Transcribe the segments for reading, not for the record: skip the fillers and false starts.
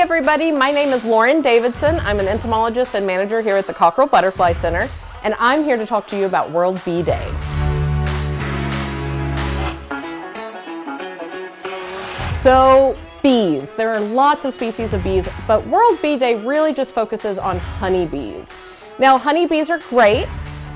everybody, my name is Lauren Davidson. I'm an entomologist and manager here at the Cockerel Butterfly Center, and I'm here to talk to you about World Bee Day. So bees, there are lots of species of bees, but World Bee Day really just focuses on honeybees. Now honeybees are great,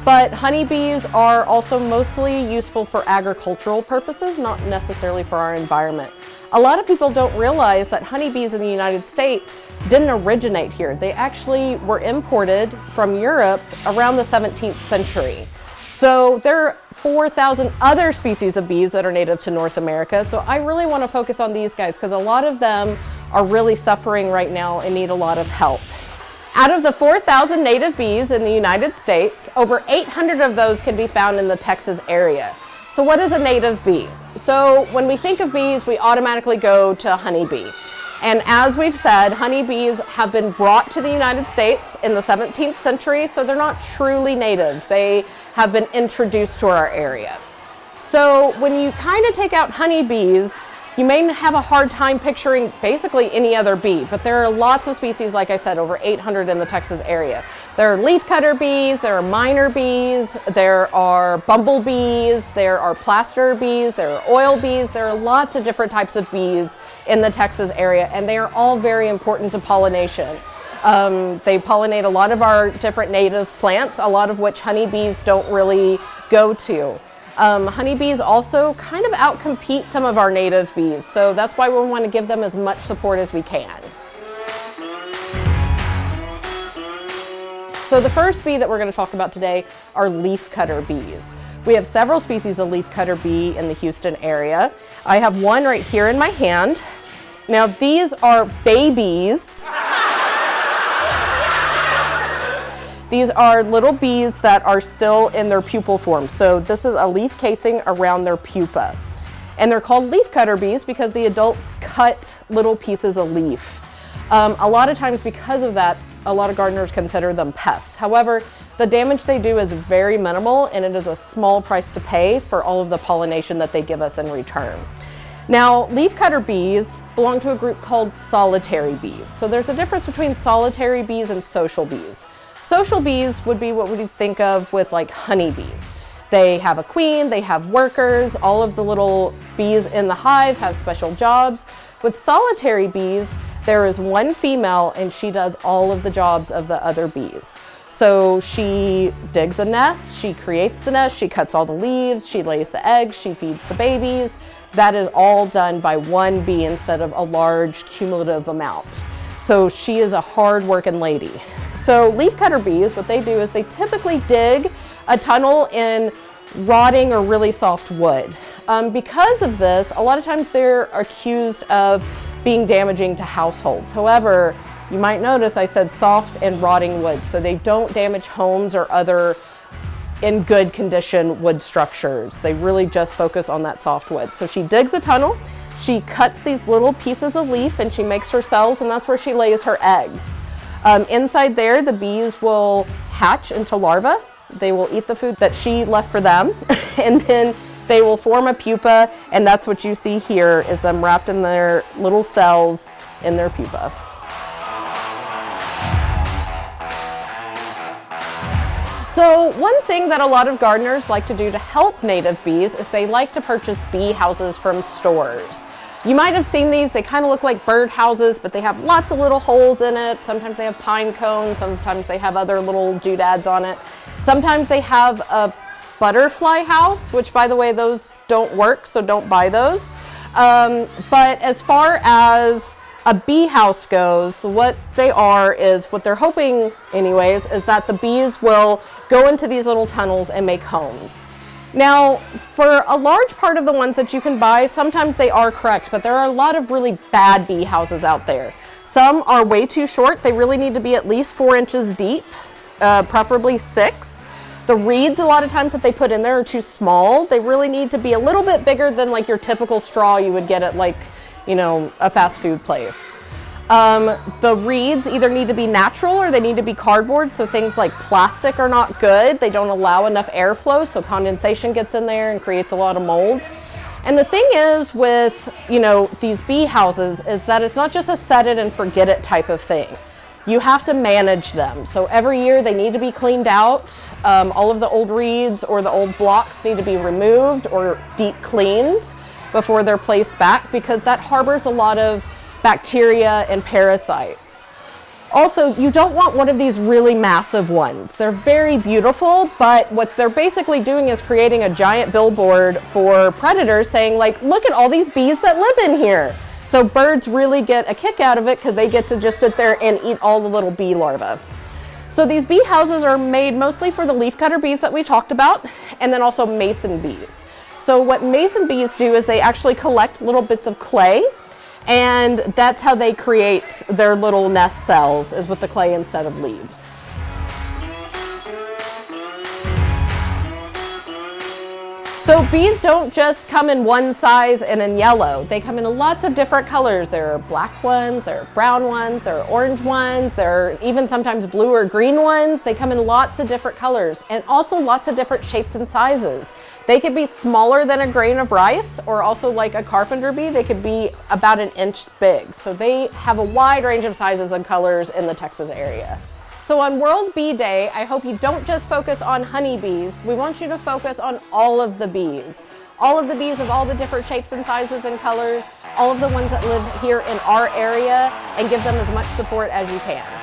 but honeybees are also mostly useful for agricultural purposes, not necessarily for our environment. A lot of people don't realize that honeybees in the United States didn't originate here. They actually were imported from Europe around the 17th century. So there are 4,000 other species of bees that are native to North America. So I really want to focus on these guys because a lot of them are really suffering right now and need a lot of help. Out of the 4,000 native bees in the United States, over 800 of those can be found in the Texas area. So what is a native bee? So when we think of bees, we automatically go to honeybee. And as we've said, honeybees have been brought to the United States in the 17th century, so they're not truly native. They have been introduced to our area. So when you kind of take out honeybees, you may have a hard time picturing basically any other bee, but there are lots of species, like I said, over 800 in the Texas area. There are leafcutter bees, there are miner bees, there are bumblebees, there are plaster bees, there are oil bees, there are lots of different types of bees in the Texas area, and they are all very important to pollination. They pollinate a lot of our different native plants, a lot of which honeybees don't really go to. Honeybees also kind of outcompete some of our native bees, so that's why we want to give them as much support as we can. So the first bee that we're going to talk about today are leafcutter bees. We have several species of leafcutter bee in the Houston area. I have one right here in my hand. Now these are babies. These are little bees that are still in their pupal form. So this is a leaf casing around their pupa. And they're called leafcutter bees because the adults cut little pieces of leaf. A lot of times because of that, a lot of gardeners consider them pests. However, the damage they do is very minimal and it is a small price to pay for all of the pollination that they give us in return. Now, leafcutter bees belong to a group called solitary bees. So there's a difference between solitary bees and social bees. Social bees would be what we think of with like honeybees. They have a queen, they have workers, all of the little bees in the hive have special jobs. With solitary bees, there is one female and she does all of the jobs of the other bees. So she digs a nest, she creates the nest, she cuts all the leaves, she lays the eggs, she feeds the babies. That is all done by one bee instead of a large cumulative amount. So she is a hard-working lady. So leafcutter bees, what they do is they typically dig a tunnel in rotting or really soft wood. Because of this, a lot of times they're accused of being damaging to households. However, you might notice I said soft and rotting wood, so they don't damage homes or other in good condition wood structures. They really just focus on that soft wood. So she digs a tunnel, she cuts these little pieces of leaf and she makes her cells, and that's where she lays her eggs. Inside there, the bees will hatch into larvae. They will eat the food that she left for them, and then they will form a pupa, and that's what you see here is them wrapped in their little cells in their pupa. So one thing that a lot of gardeners like to do to help native bees is they like to purchase bee houses from stores. You might have seen these, they kind of look like bird houses, but they have lots of little holes in it. Sometimes they have pine cones, sometimes they have other little doodads on it. Sometimes they have a butterfly house, which by the way, those don't work, so don't buy those. But as far as a bee house goes, what they are is, what they're hoping anyways, is that the bees will go into these little tunnels and make homes. Now, for a large part of the ones that you can buy, sometimes they are correct, but there are a lot of really bad bee houses out there. Some are way too short. They really need to be at least 4 inches deep, preferably 6. The reeds, a lot of times that they put in there are too small. They really need to be a little bit bigger than like your typical straw you would get at like, you know, a fast food place. The reeds either need to be natural or they need to be cardboard, so things like plastic are not good. They don't allow enough airflow, so condensation gets in there and creates a lot of mold. And the thing is with, these bee houses is that it's not just a set it and forget it type of thing. You have to manage them. So every year they need to be cleaned out. All of the old reeds or the old blocks need to be removed or deep cleaned before they're placed back, because that harbors a lot of bacteria and parasites. Also, you don't want one of these really massive ones. They're very beautiful, but what they're basically doing is creating a giant billboard for predators saying, like, look at all these bees that live in here. So birds really get a kick out of it because they get to just sit there and eat all the little bee larvae. So these bee houses are made mostly for the leafcutter bees that we talked about, and then also mason bees. So what mason bees do is they actually collect little bits of clay, and that's how they create their little nest cells, is with the clay instead of leaves. So bees don't just come in one size and in yellow. They come in lots of different colors. There are black ones, there are brown ones, there are orange ones, there are even sometimes blue or green ones. They come in lots of different colors and also lots of different shapes and sizes. They could be smaller than a grain of rice, or also like a carpenter bee, they could be about an inch big. So they have a wide range of sizes and colors in the Texas area. So on World Bee Day, I hope you don't just focus on honeybees. We want you to focus on all of the bees. All of the bees of all the different shapes and sizes and colors, all of the ones that live here in our area, and give them as much support as you can.